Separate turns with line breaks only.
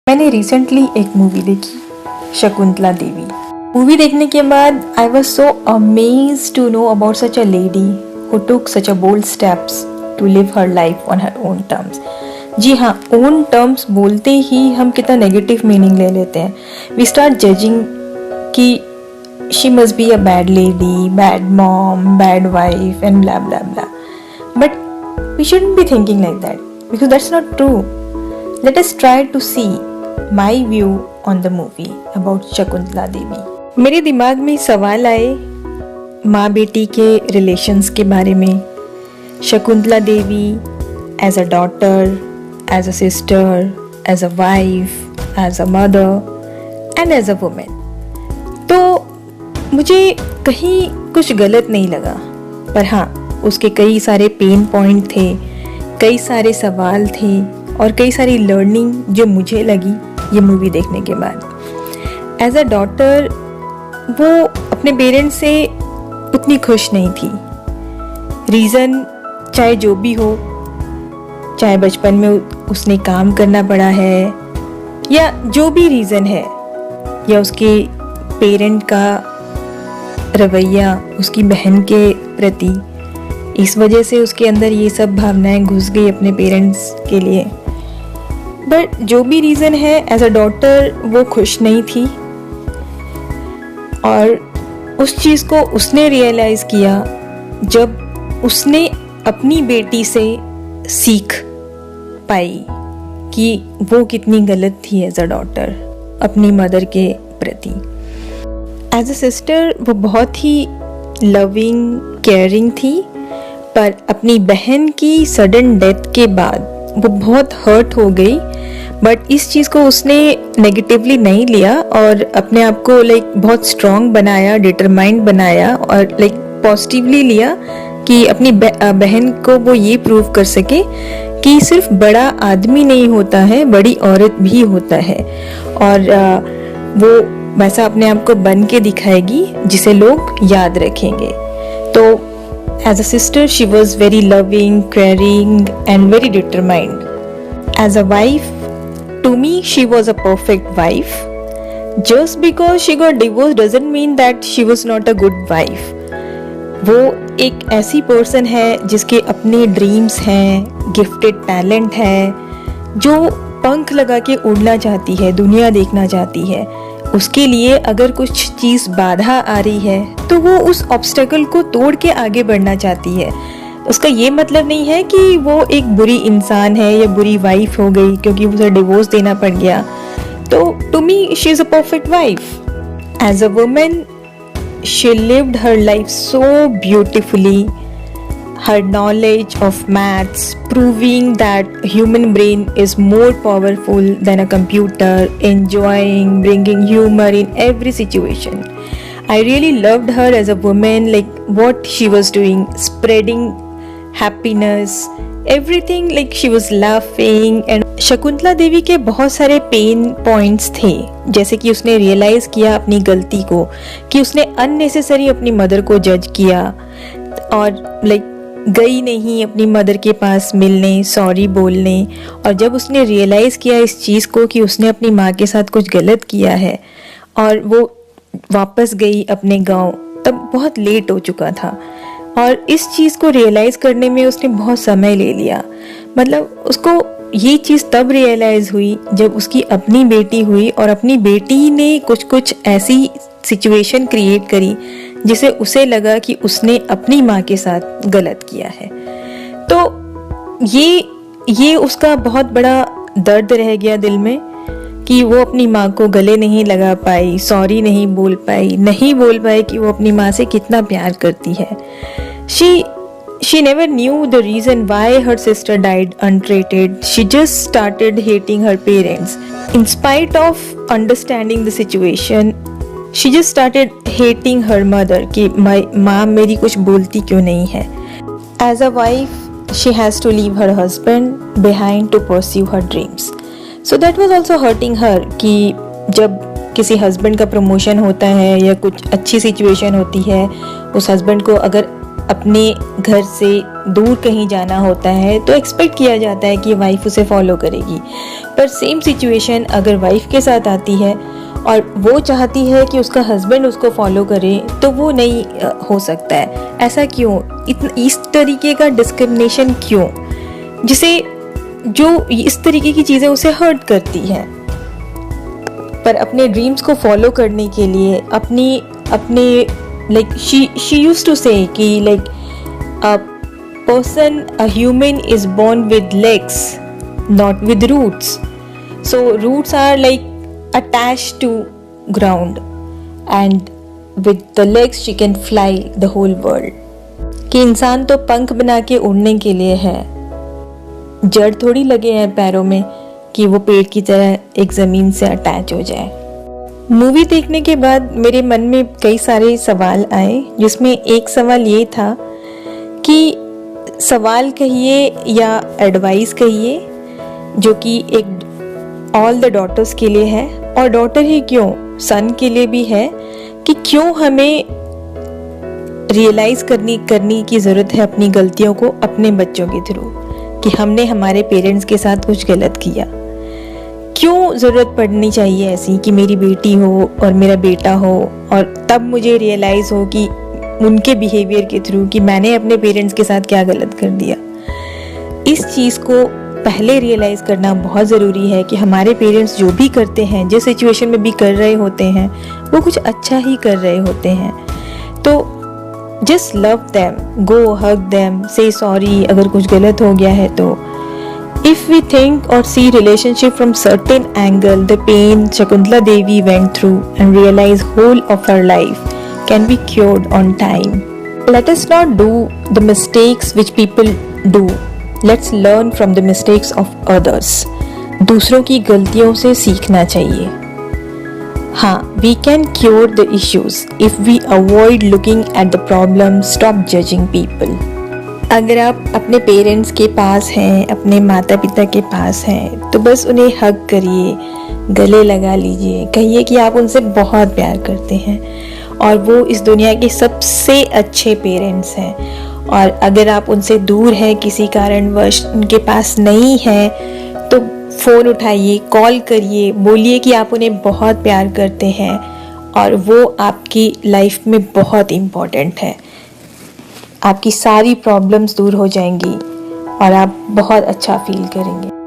मैंने रिसेंटली एक मूवी देखी, शकुंतला देवी। मूवी देखने के बाद I was so amazed to know about such a lady who took such a bold steps to live her life on her own terms. जी हाँ, own terms बोलते ही हम कितना नेगेटिव मीनिंग ले लेते हैं। वी स्टार्ट जजिंग कि she must be a bad lady, bad mom, bad wife and blah blah blah. But we shouldn't be thinking like that because that's not true. Let us try to see my view on the movie about Shakuntala Devi. मेरे दिमाग में सवाल आए माँ बेटी के relations के बारे में। Shakuntala Devi as a daughter, as a sister, as a wife, as a mother and as a women. तो मुझे कहीं कुछ गलत नहीं लगा, पर हाँ, उसके कई सारे पेन पॉइंट थे, कई सारे सवाल थे और कई सारी लर्निंग जो मुझे लगी ये मूवी देखने के बाद। एज अ डॉटर वो अपने पेरेंट्स से उतनी खुश नहीं थी। रीज़न चाहे जो भी हो, चाहे बचपन में उसने काम करना पड़ा है या जो भी रीज़न है, या उसके पेरेंट का रवैया उसकी बहन के प्रति, इस वजह से उसके अंदर ये सब भावनाएं घुस गई अपने पेरेंट्स के लिए। बट जो भी रीज़न है, एज अ डॉटर वो खुश नहीं थी और उस चीज़ को उसने रियलाइज़ किया जब उसने अपनी बेटी से सीख पाई कि वो कितनी गलत थी एज अ डॉटर अपनी मदर के प्रति। एज अ सिस्टर वो बहुत ही लविंग, केयरिंग थी, पर अपनी बहन की सडन डेथ के बाद वो बहुत हर्ट हो गई। बट इस चीज़ को उसने नेगेटिवली नहीं लिया और अपने आप को बहुत स्ट्रॉन्ग बनाया, डिटरमाइंड बनाया और पॉजिटिवली लिया कि अपनी बहन को वो ये प्रूव कर सके कि सिर्फ बड़ा आदमी नहीं होता है, बड़ी औरत भी होता है और वो वैसा अपने आप को बन के दिखाएगी जिसे लोग याद रखेंगे। तो as a sister she was very loving, caring and very determined. As a wife, to me she was a perfect wife. Just because she got divorced doesn't mean that she was not a good wife. वो एक ऐसी person है जिसके अपने dreams हैं, gifted talent है, जो पंख लगा के उड़ना चाहती है, दुनिया देखना चाहती है। उसके लिए अगर कुछ चीज़ बाधा आ रही है तो वो उस ऑब्स्टेकल को तोड़ के आगे बढ़ना चाहती है। उसका ये मतलब नहीं है कि वो एक बुरी इंसान है या बुरी वाइफ हो गई क्योंकि उसे डिवोर्स देना पड़ गया। तो to me she is a perfect wife. As a women she lived her life so beautifully. Her knowledge of maths proving that human brain is more powerful than a computer, enjoying, bringing humor in every situation. I really loved her as a woman, what she was doing, spreading happiness, everything, she was laughing. And Shakuntala Devi के बहुत सारे pen points थे, जैसे कि उसने realise किया अपनी गलती को कि उसने अननेसेसरी अपनी मदर को जज किया और गई नहीं अपनी मदर के पास मिलने, सॉरी बोलने। और जब उसने रियलाइज़ किया इस चीज़ को कि उसने अपनी माँ के साथ कुछ गलत किया है और वो वापस गई अपने गांव, तब बहुत लेट हो चुका था। और इस चीज़ को रियलाइज़ करने में उसने बहुत समय ले लिया। मतलब उसको ये चीज़ तब रियलाइज़ हुई जब उसकी अपनी बेटी हुई और अपनी बेटी ने कुछ ऐसी सिचुएशन क्रिएट करी जिसे उसे लगा कि उसने अपनी माँ के साथ गलत किया है। तो ये उसका बहुत बड़ा दर्द रह गया दिल में कि वो अपनी माँ को गले नहीं लगा पाई, सॉरी नहीं बोल पाई कि वो अपनी माँ से कितना प्यार करती है। She never knew the reason why her sister died untreated. She just started hating her parents. In spite of understanding the situation, she just started hating her mother कि माँ मेरी कुछ बोलती क्यों नहीं है। As a wife, she has to leave her husband behind to pursue her dreams. So that was also hurting her कि जब किसी हस्बैंड का प्रमोशन होता है या कुछ अच्छी सिचुएशन होती है, उस हस्बैंड को अगर अपने घर से दूर कहीं जाना होता है तो एक्सपेक्ट किया जाता है कि वाइफ उसे फॉलो करेगी। पर सेम सिचुएशन अगर वाइफ के साथ आती है और वो चाहती है कि उसका हस्बैंड उसको फॉलो करे, तो वो नहीं हो सकता है। ऐसा क्यों? इस तरीके का डिस्क्रिमिनेशन क्यों, जिसे जो इस तरीके की चीज़ें उसे हर्ट करती हैं। पर अपने ड्रीम्स को फॉलो करने के लिए अपने लाइक शी यूज्ड टू से कि like a human is born with legs, not with roots. So roots are like attached to ground, and with the legs she can fly the whole world. कि इंसान तो पंख बना के उड़ने के लिए है, जड़ थोड़ी लगे हैं पैरों में कि वो पेड़ की तरह एक ज़मीन से अटैच हो जाए। मूवी देखने के बाद मेरे मन में कई सारे सवाल आए, जिसमें एक सवाल ये था कि सवाल कहिए या एडवाइस कहिए, जो कि एक ऑल द डॉटर्स के लिए है, और डॉटर ही क्यों, सन के लिए भी है, कि क्यों हमें रियलाइज़ करनी की ज़रूरत है अपनी गलतियों को अपने बच्चों के थ्रू, कि हमने हमारे पेरेंट्स के साथ कुछ गलत किया। क्यों ज़रूरत पड़नी चाहिए ऐसी कि मेरी बेटी हो और मेरा बेटा हो, और तब मुझे रियलाइज़ हो कि उनके बिहेवियर के थ्रू कि मैंने अपने पेरेंट्स के साथ क्या गलत कर दिया। इस चीज़ को पहले रियलाइज़ करना बहुत ज़रूरी है कि हमारे पेरेंट्स जो भी करते हैं, जिस सिचुएशन में भी कर रहे होते हैं, वो कुछ अच्छा ही कर रहे होते हैं। तो जस्ट लव देम, गो हग देम, से सॉरी अगर कुछ गलत हो गया है तो। If we think or see relationship from certain angle, the pain Shakuntala Devi went through and realize whole of her life can be cured on time. Let us not do the mistakes which people do. Let's learn from the mistakes of others. दूसरों की गलतियों से सीखना चाहिए। हाँ, we can cure the issues if we avoid looking at the problem, stop judging people. अगर आप अपने पेरेंट्स के पास हैं, अपने माता पिता के पास हैं, तो बस उन्हें हग करिए, गले लगा लीजिए, कहिए कि आप उनसे बहुत प्यार करते हैं और वो इस दुनिया के सबसे अच्छे पेरेंट्स हैं। और अगर आप उनसे दूर हैं, किसी कारणवश उनके पास नहीं है, तो फ़ोन उठाइए, कॉल करिए, बोलिए कि आप उन्हें बहुत प्यार करते हैं और वो आपकी लाइफ में बहुत इम्पोर्टेंट है। आपकी सारी प्रॉब्लम्स दूर हो जाएंगी और आप बहुत अच्छा फील करेंगे।